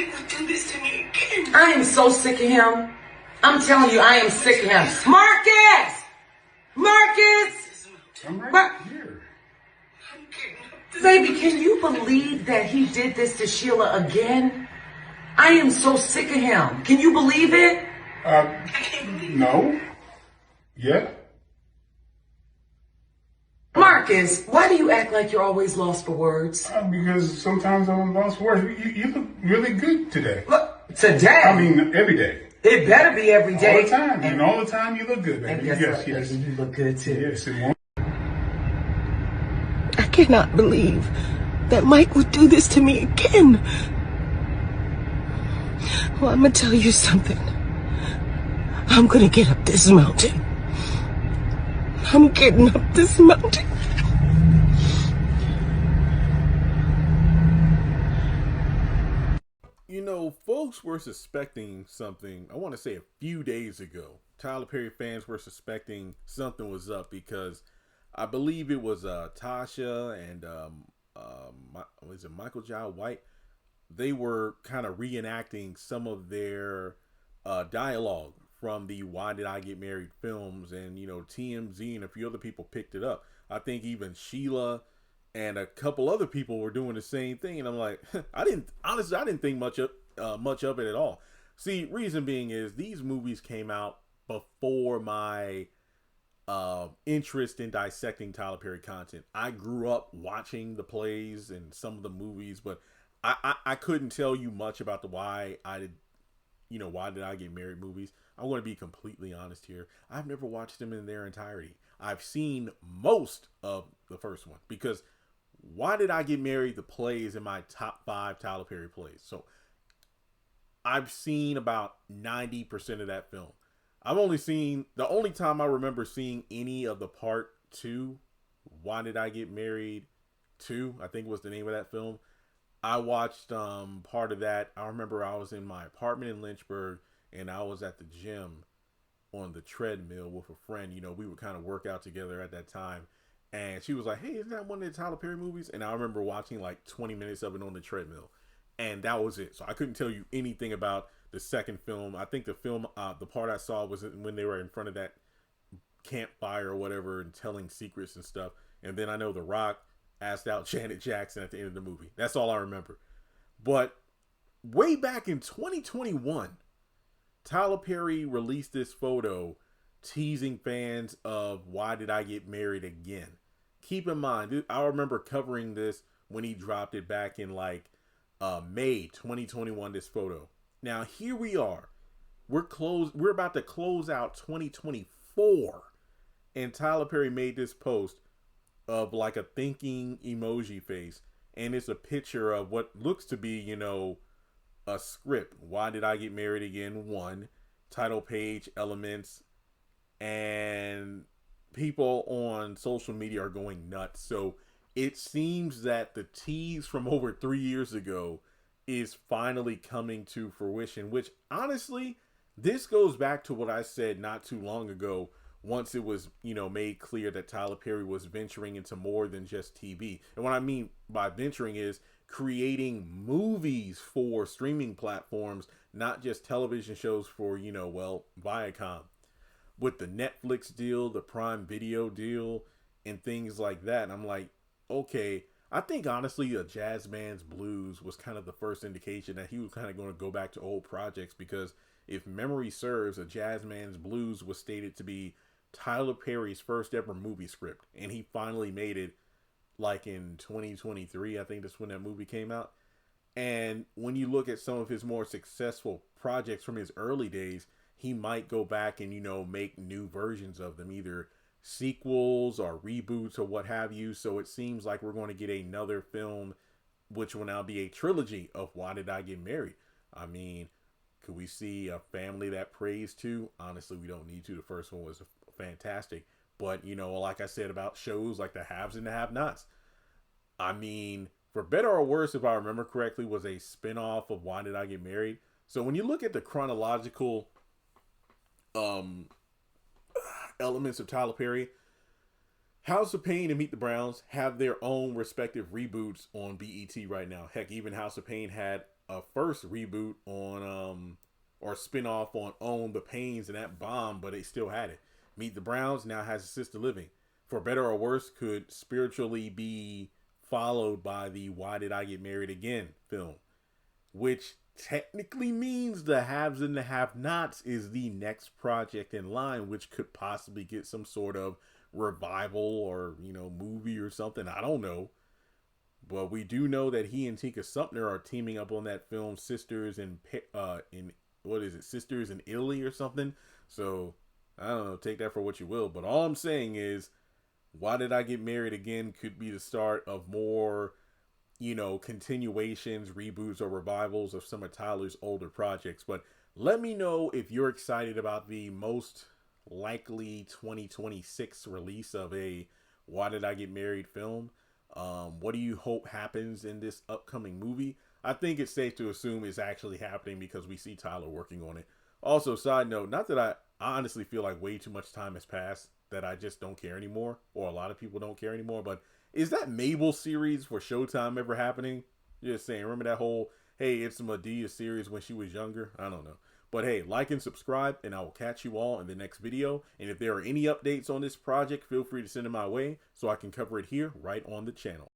Mike would do this to me again. I am so sick of him. I'm telling you, I am sick of him. Marcus! I'm right here. Baby, can you believe that he did this to Sheila again? I am so sick of him. Can you believe it? No. Yeah. Marcus, why do you act like you're always lost for words? Because sometimes I'm lost for words. You look really good today. Look, today? I mean, every day. It better be every day. All the time. And all the time you look good, baby. And guess what, baby? You look good too. Yes, it won't. I cannot believe that Mike would do this to me again. Well, I'm going to tell you something. I'm going to get up this mountain. I'm getting up this mountain. You know, folks were suspecting something, I want to say a few days ago. Tyler Perry fans were suspecting something was up because I believe it was Tasha and was it Michael Jai White? They were kind of reenacting some of their dialogue from the Why Did I Get Married films, and you know, TMZ and a few other people picked it up. I think even Sheila and a couple other people were doing the same thing, and I'm like, I didn't think much of it at all. See, reason being is these movies came out before my interest in dissecting Tyler Perry content. I grew up watching the plays and some of the movies, but I couldn't tell you much about the Why Did I Get Married movies. I'm going to be completely honest here. I've never watched them in their entirety. I've seen most of the first one because Why Did I Get Married? The play is in my top 5 Tyler Perry plays. So I've seen about 90% of that film. I've only seen, the only time I remember seeing any of the part 2, Why Did I Get Married 2, I think was the name of that film. I watched part of that. I remember I was in my apartment in Lynchburg and I was at the gym on the treadmill with a friend. You know, we would kind of work out together at that time. And she was like, hey, isn't that one of the Tyler Perry movies? And I remember watching like 20 minutes of it on the treadmill. And that was it. So I couldn't tell you anything about the second film. I think the film, the part I saw was when they were in front of that campfire or whatever and telling secrets and stuff. And then I know The Rock asked out Janet Jackson at the end of the movie. That's all I remember. But way back in 2021, Tyler Perry released this photo teasing fans of Why Did I Get Married Again. Keep in mind, I remember covering this when he dropped it back in like May 2021, this photo. Now here we are. We're about to close out 2024. And Tyler Perry made this post of like a thinking emoji face. And it's a picture of what looks to be, you know, a script. Why Did I Get Married Again? 1. Title page, elements. And people on social media are going nuts. So it seems that the tease from over 3 years ago is finally coming to fruition, which honestly, this goes back to what I said not too long ago, once it was, you know, made clear that Tyler Perry was venturing into more than just TV. And what I mean by venturing is creating movies for streaming platforms, not just television shows for, you know, well, Viacom. With the Netflix deal, the Prime Video deal, and things like that. And I'm like, okay, I think honestly, A Jazz Man's Blues was kind of the first indication that he was kind of going to go back to old projects, because if memory serves, A Jazz Man's Blues was stated to be Tyler Perry's first ever movie script. And he finally made it like in 2023. I think that's when that movie came out. And when you look at some of his more successful projects from his early days, he might go back and, you know, make new versions of them, either sequels or reboots or what have you. So it seems like we're going to get another film, which will now be a trilogy of Why Did I Get Married? I mean, could we see A Family That Prays To? Honestly, we don't need to. The first one was fantastic. But, you know, like I said about shows like The Haves and the Have-Nots, I mean, for better or worse, if I remember correctly, was a spinoff of Why Did I Get Married? So when you look at the chronological elements of Tyler Perry, House of Pain and Meet the Browns have their own respective reboots on BET right now. Heck, even House of Pain had a first reboot on or spin-off on Own the Pains, and that bombed, but they still had it. Meet the Browns now has Assisted Living. For better or worse, could spiritually be followed by the Why Did I Get Married Again film, which technically means the Haves and the Have-Nots is the next project in line, which could possibly get some sort of revival or, you know, movie or something. I don't know. But we do know that he and Tika Sumpter are teaming up on that film Sisters in what is it, Sisters in Italy or something. So I don't know, take that for what you will. But all I'm saying is, Why Did I Get Married Again could be the start of more, you know, continuations, reboots, or revivals of some of Tyler's older projects. But let me know if you're excited about the most likely 2026 release of a Why Did I Get Married film. What do you hope happens in this upcoming movie? I think it's safe to assume it's actually happening because we see Tyler working on it. Also, side note, not that I honestly feel like way too much time has passed that I just don't care anymore, or a lot of people don't care anymore, but is that Mabel series for Showtime ever happening? Just saying, remember that whole, hey, it's a Medea series when she was younger? I don't know. But hey, like and subscribe, and I will catch you all in the next video. And if there are any updates on this project, feel free to send them my way so I can cover it here right on the channel.